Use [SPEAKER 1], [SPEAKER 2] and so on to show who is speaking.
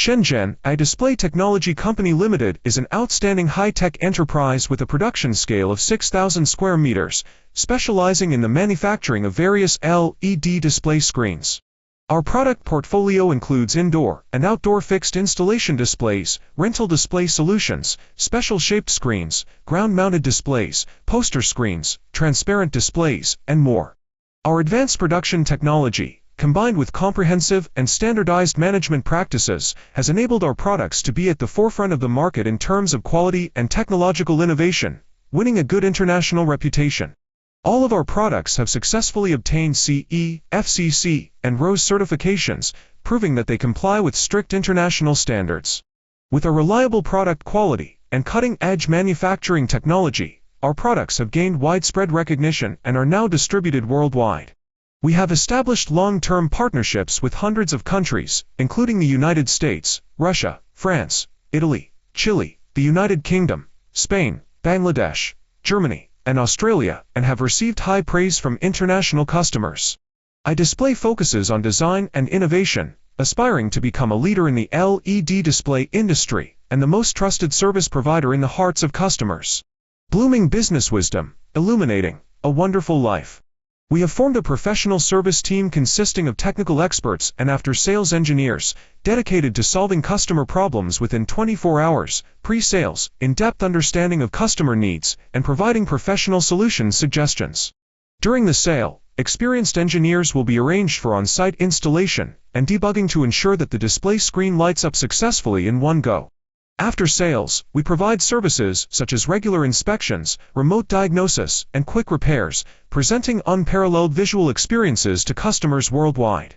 [SPEAKER 1] Shenzhen Ai Display Technology Company Limited is an outstanding high-tech enterprise with a production scale of 6,000 square meters, specializing in the manufacturing of various LED display screens. Our product portfolio includes indoor and outdoor fixed installation displays, rental display solutions, special-shaped screens, ground-mounted displays, poster screens, transparent displays, and more. Our advanced production technology, combined with comprehensive and standardized management practices, has enabled our products to be at the forefront of the market in terms of quality and technological innovation, winning a good international reputation. All of our products have successfully obtained CE, FCC, and RoHS certifications, proving that they comply with strict international standards. With a reliable product quality and cutting-edge manufacturing technology, our products have gained widespread recognition and are now distributed worldwide. We have established long-term partnerships with hundreds of countries, including the United States, Russia, France, Italy, Chile, the United Kingdom, Spain, Bangladesh, Germany, and Australia, and have received high praise from international customers. AIDISPLAY focuses on design and innovation, aspiring to become a leader in the LED display industry and the most trusted service provider in the hearts of customers. Blooming business wisdom, illuminating a wonderful life. We have formed a professional service team consisting of technical experts and after-sales engineers, dedicated to solving customer problems within 24 hours, pre-sales, in-depth understanding of customer needs, and providing professional solution suggestions. During the sale, experienced engineers will be arranged for on-site installation and debugging to ensure that the display screen lights up successfully in one go. After sales, we provide services such as regular inspections, remote diagnosis, and quick repairs, presenting unparalleled visual experiences to customers worldwide.